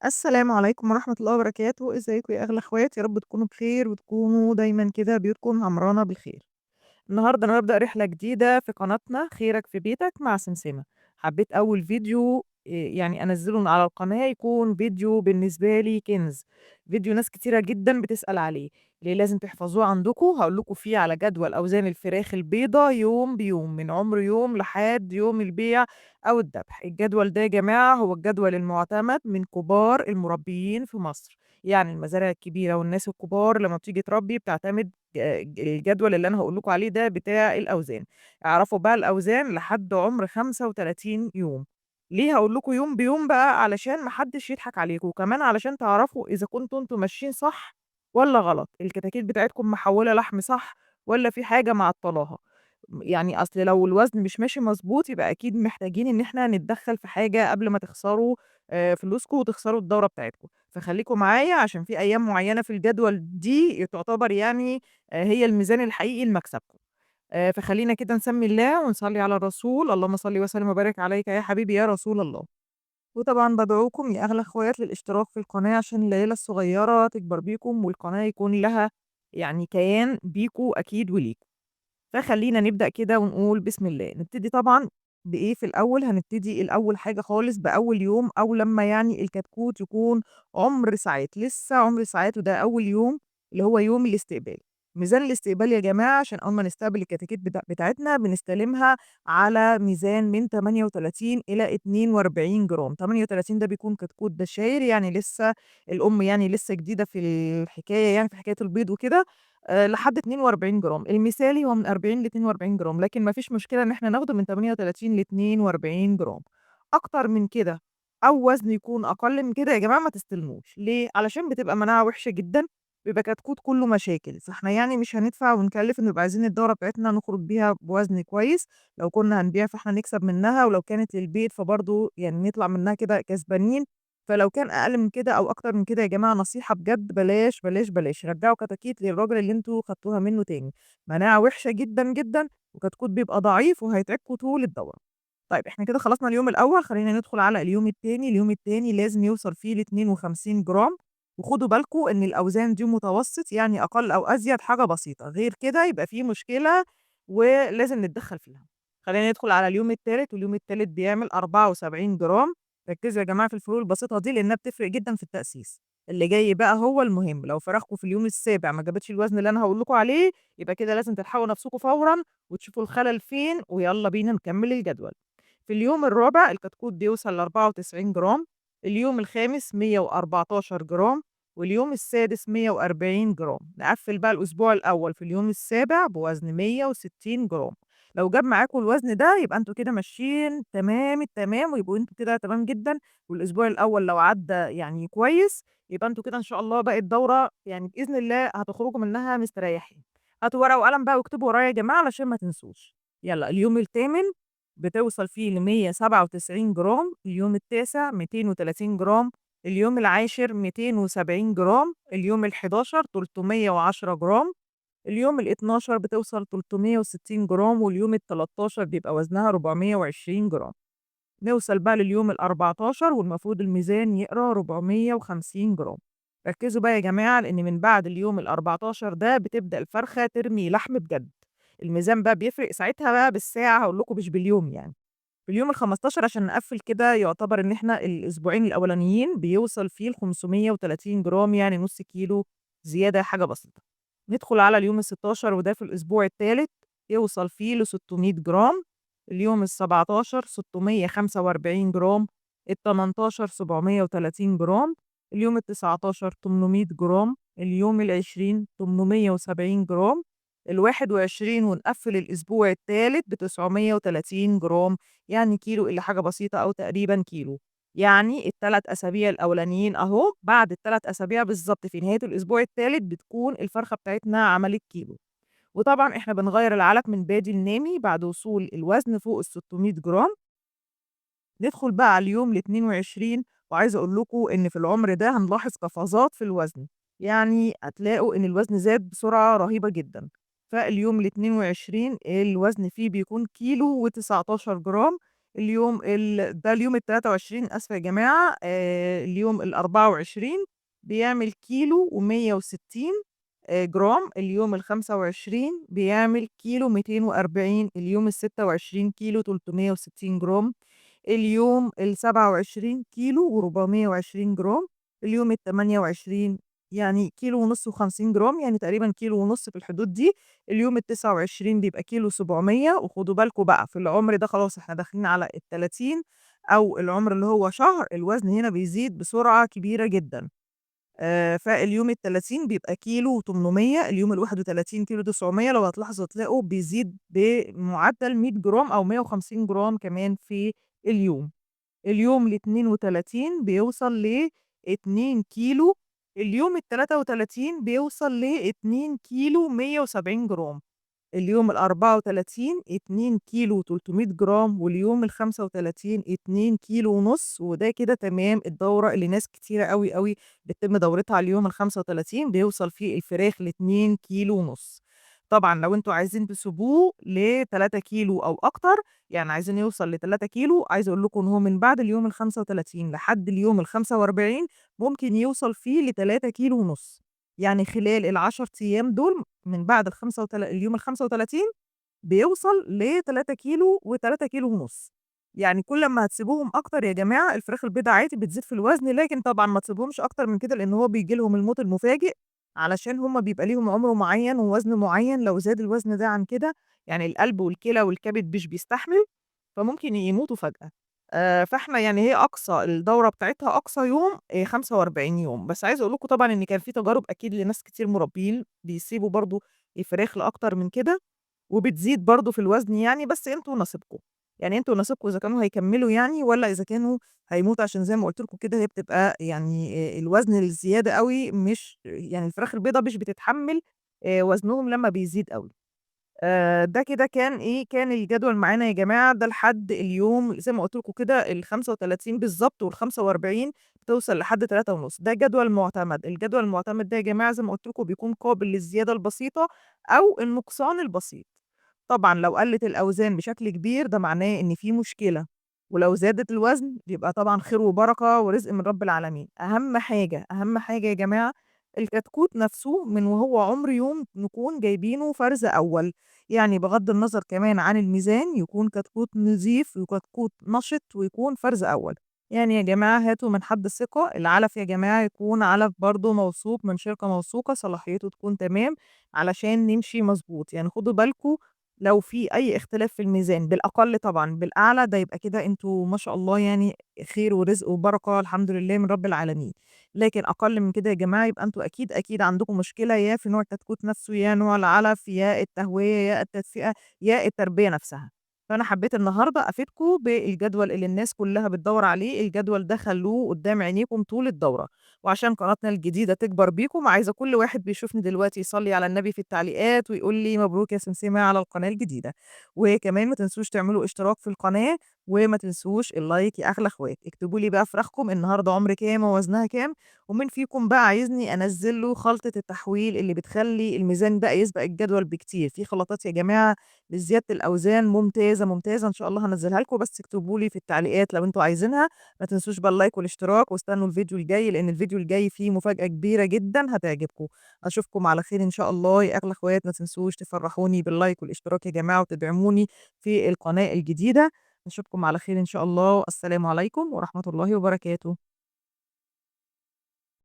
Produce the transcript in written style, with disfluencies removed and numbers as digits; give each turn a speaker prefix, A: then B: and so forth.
A: السلام عليكم ورحمة الله وبركاته، إزيكم يا أغلى أخوات، يا رب تكونوا بخير وتكونوا دايمًا كده بيوتكم عمرانة بالخير. النهارده أنا بابدأ رحلة جديدة في قناتنا خيرك في بيتك مع سمسمة. حبيت أول فيديو يعني أنزّله من على القناة يكون فيديو بالنسبة لي كنز، فيديو ناس كتيرة جدًا بتسأل عليه، ليه لازم تحفظوه عندكم. هاقول لكم فيه على جدول أوزان الفراخ البيضا يوم بيوم، من عمر يوم لحد يوم البيع أو الذبح. الجدول ده يا جماعة هو الجدول المُعتمد من كبار المُربيين في مصر، يعني المزارع الكبيرة والناس الكبار لمّا بتيجي تربي بتعتمد الجدول اللي أنا هاقول لكم عليه ده بتاع الأوزان. اعرفوا بقى الأوزان لحد عُمر 35 يوم. ليه هاقول لكم يوم بيوم بقى؟ علشان ما حدّش يضحك عليكم، وكمان علشان تعرفوا إذا كنتم أنتم ماشيين صح والّا غلط، الكتاكيت بتاعتكم محوّلة لحم صح والّا في حاجة معطّلاها. يعني أصل لو الوزن مش ماشي مضبوط يبقى أكيد محتاجين إن إحنا نتدخّل في حاجة قبل ما تخسروا فلوسكم وتخسروا الدورة بتاعتكم. فخليكم معايا عشان في أيام معيّنة في الجدول دي تعتبر يعني هي الميزان الحقيقي لمكسبكم. فخلّينا كده نسمّي الله ونصلّي على الرسول، اللهم صل وسلم وبارك عليك يا حبيبي يا رسول الله. وطبعًا بادعوكم يا أغلى أخوات للاشتراك في القناة عشان العيلة الصغيّرة تكبر بيكم والقناة يكون لها يعني كيان بيكم أكيد وليكم. فخلّينا نبدأ كده ونقول بسم الله. نبتدي طبعًا بإيه في الأول، هنبتدي الأول حاجة خالص بأول يوم أو لمّا يعني الكتكوت يكون عُمر ساعات، لسه عُمر ساعات وده أول يوم اللي هو يوم الاستقبال. ميزان الاستقبال يا جماعة عشان أول ما نستقبل الكتاكيت بتاعتنا بنستلمها على ميزان من 38 إلى 42 جرام. 38 ده بيكون كتكوت بشاير، يعني لسه الأم يعني لسه جديدة في الحكاية يعني في حكاية البيض وكده. لحد 42 جرام، المثالي هو من 40 ل42 جرام، لكن ما فيش مشكلة إن إحنا ناخده من 38 ل42 جرام. أكتر من كده أو وزن يكون أقل من كده يا جماعة ما تستلموش، ليه؟ علشان بتبقى مناعة وحشة جدًا، بيبقى كتكوت كُلّه مشاكل، فإحنا يعني مش هندفع ونكلّف نبقى عايزين الدورة بتاعتنا نخرج بيها بوزن كويس. لو كنا هنبيع فإحنا نكسب منها، ولو كانت للبيت فبرضه يعني نطلع منها كده كسبانين. فلو كان أقل من كده أو أكتر من كده يا جماعة نصيحة بجد بلاش، بلاش، بلاش، رجّعوا كتاكيت للراجل اللي أنتم خدتوها منّه تاني. مناعة وحشة جدًا، جدًا، وكتكوت بيبقى ضعيف وهيتعبكم طول الدورة. طيب إحنا كده خلصنا اليوم الأول، خلّينا ندخل على اليوم التاني. اليوم التاني لازم يوصل فيه ل52 جرام، وخدوا بالكم إن الأوزان دي متوسط، يعني أقل أو أزيد حاجة بسيطة، غير كده يبقى في مشكلة ولازم نتدخّل فيها. خلّينا ندخل على اليوم التالت، واليوم التالت بيعمل 74 جرام. ركّزوا يا جماعة في الفروق البسيطة دي لإنها بتفرق جدًا في التأسيس. اللي جاي بقى هو المهم، لو فراخكم في اليوم السابع ما جابتش الوزن اللي أنا هاقول لكم عليه، يبقى كده لازم تلحقوا نفسكم فورًا وتشوفوا الخلل فين، ويالّا بينا نكمّل الجدول. في اليوم الرابع الكتكوت بيوصل ل94 جرام، اليوم الخامس 114 جرام، واليوم السادس 140 جرام. نقفّل بقى الأسبوع الأول في اليوم السابع بوزن 160 جرام. لو جاب معاكم الوزن ده يبقى أنتم كده ماشيين تمام التمام، ويبقوا أنتم كده تمام جدًا. والأسبوع الأول لو عدّى يعني كويس، يبقى أنتم كده إن شاء الله باقي الدورة يعني بإذن الله هتخرجوا منها مستريحين. هاتوا ورقة وقلم بقى واكتبوا ورايا يا جماعة علشان ما تنسوش. يالّا اليوم التامن بتوصل فيه ل197 جرام، اليوم التاسع 230 جرام، اليوم العاشر 270 جرام، اليوم ال11 310 جرام، اليوم ال12 بتوصل 360 جرام، واليوم ال13 بيبقى وزنها 420 جرام. نوصل بقى لليوم ال14 والمفروض الميزان يقرا 450 جرام. ركّزوا بقى يا جماعة لإن من بعد اليوم ال14 ده بتبدأ الفرخة ترمي لحم بجد. الميزان بقى بيفرق ساعتها بقى بالساعة هاقول لكم مش باليوم يعني. في اليوم ال15 عشان نقفّل كده يعتبر إن إحنا الأسبوعين الأولانيين بيوصل فيه ل530 جرام، يعني نُص كيلو زيادة حاجة بسيطة. ندخل على اليوم ال16 وده في الأسبوع التالت، يوصل فيه ل600 جرام، اليوم ال17 645 جرام، ال18 730 جرام، اليوم ال19 800 جرام، اليوم ال20 870 جرام، ال21 ونقفّل الأسبوع التالت ب930 جرام، يعني كيلو إلا حاجة بسيطة أو تقريبًا كيلو. يعني ال3 أسابيع الأولانيين أهو، بعد ال3 أسابيع بالضبط في نهاية الأسبوع التالت بتكون الفرخة بتاعتنا عملت كيلو. وطبعًا إحنا بنغيّر العلف من بادي لنامي بعد وصول الوزن فوق ال600 جرام. ندخل بقى على اليوم ال22 وعايزة أقول لكم إن في العمر ده هنلاحظ قفزات في الوزن، يعني هتلاقوا إن الوزن زاد بسرعة رهيبة جدًا. فاليوم ال22 الوزن فيه بيكون كيلو و19 جرام، ده اليوم ال23 آسفة يا جماعة، اليوم ال24 بيعمل كيلو و160 جرام، اليوم ال25 بيعمل كيلو 240، اليوم ال26 كيلو 360 جرام، اليوم ال27 كيلو و420 جرام، اليوم ال28 يعني كيلو ونص و50 جرام، يعني تقريبًا كيلو ونص في الحدود دي، اليوم ال29 بيبقى كيلو 700. وخدوا بالكم بقى في العُمر ده خلاص إحنا داخلين على ال30 أو العُمر اللي هو شهر، الوزن هنا بيزيد بسرعة كبيرة جدًا. فاليوم ال30 بيبقى كيلو و800، اليوم ال31 كيلو 900، لو هتلاحظوا هتلاقوا بيزيد بمعدل 100 جرام أو 150 جرام كمان في اليوم. اليوم ال32 بيوصل ل2 كيلو، اليوم ال33 بيوصل ل2 كيلو 170 جرام. اليوم ال34 2 كيلو و300 جرام، واليوم ال35 2 كيلو ونُص، وده كده تمام الدورة اللي ناس كتيرة أوي، أوي بتتم دورتها على اليوم ال35 بيوصل فيه الفراخ ل2 كيلو ونُص. طبعًا لو أنتم عايزين تسيبوه ل3 كيلو أو أكتر، يعني عايزين يوصل ل3 كيلو، عايزة أقول لكم إن هو من بعد اليوم ال35 لحد اليوم ال45 ممكن يوصل فيه ل3 كيلو ونُص. يعني خلال ال10 أيام دول من بعد اليوم ال35 بيوصل ل3 كيلو و3 كيلو ونُص. يعني كل أمّا هتسيبوهم أكتر يا جماعة الفراخ البيضا عادي بتزيد في الوزن، لكن طبعًا ما تسيبوهمش أكتر من كده، لإن هو بييجي لهم الموت المفاجئ، علشان هم بيبقى ليهم عُمر معيّن ووزن معيّن، لو زاد الوزن ده عن كده يعني القلب والكلى والكبد مش بيستحمل، فممكن يموتوا فجأة. فإحنا يعني هي أقصى الدورة بتاعتها أقصى يوم 45 يوم، بس عايزة أقول لكم طبعًا إن كان في تجارب أكيد لناس كتير مُربّيين بيسيبوا برضه الفراخ لأكتر من كده، وبتزيد برضه في الوزن يعني، بس أنتم ونصيبكم. يعني أنتم ونصيبكم إذا كانوا هيكمّلوا يعني والّا إذا كانوا هيموتوا، عشان زي ما قُلت لكم كده هي بتبقى يعني الوزن الزيادة أوي مش يعني الفراخ البيضا مش بتتحمّل وزنهم لمّا بيزيد أوي. ده كده كان إيه، كان الجدول معانا يا جماعة ده لحد اليوم زي ما قُلت لكم كده ال35 بالضبط وال45 بتوصل لحد 3.5. ده جدول مُعتمد، الجدول المُعتمد ده يا جماعة زي ما قُلت لكم بيكون قابل للزيادة البسيطة أو النقصان البسيط. طبعًا لو قلّت الأوزان بشكل كبير ده معناه إن في مشكلة، ولو زادت الوزن يبقى طبعًا خير وبركة ورزق من رب العالمين. أهم حاجة، أهم حاجة يا جماعة الكتكوت نَفْسه من وهو عُمر يوم نكون جايبينه فرز أول. يعني بغض النظر كمان عن الميزان يكون كتكوت نضيف وكتكوت نشِط ويكون فرز أول. يعني يا جماعة هاتوا من حد ثقة، العلف يا جماعة يكون علف برضه موثوق من شركة موثوقة صلاحيته تكون تمام علشان نمشي مضبوط. يعني خدوا بالكم لو في أي اختلاف في الميزان بالأقل طبعًا، بالأعلى ده يبقى كده أنتم ما شاء الله يعني خير ورزق وبركة الحمد لله من رب العالمين. لكن أقل من كده يا جماعة يبقى أنتم أكيد، أكيد عندكم مشكلة يا في نوع الكتكوت نفسه، يا نوع العلف، يا التهوية، يا التدفئة، يا التربية نفسها. فأنا حبيت النهارده أفيدكم بالجدول اللي الناس كلها بتدوّر عليه، الجدول ده خلّوه قدّام عينيكم طول الدورة. وعشان قناتنا الجديدة تكبر بيكم، عايزة كل واحد بيشوفني دلوقتي يصلّي على النبي في التعليقات ويقول لي مبروك يا سمسمة على القناة الجديدة. وكمان ما تنسوش تعملوا اشتراك في القناة، وما تنسوش اللايك يا أغلى أخوات. اكتبوا لي بقى فراخكم النهارده عُمر كام ووزنها كام، ومين فيكم بقى عايزني أنزّل له خلطة التحويل اللي بتخلّي الميزان بقى يسبق الجدول بكتير. في خلطات يا جماعة لزيادة الأوزان ممتازة، ممتازة، إن شاء الله هانزّلها لكم، بس اكتبوا لي في التعليقات لو أنتم عايزينها. ما تنسوش بقى اللايك والاشتراك، واستنوا الفيديو الجاي، لإن الفيديو الجاي فيه مفاجأة كبيرة جدًا هتعجبكم. أشوفكم على خير إن شاء الله يا أغلى أخوات، ما تنسوش تفرحوني باللايك والاشتراك يا جماعة، وتدعموني في القناة الجديدة. أشوفكم على خير إن شاء الله، السلام عليكم ورحمة الله وبركاته.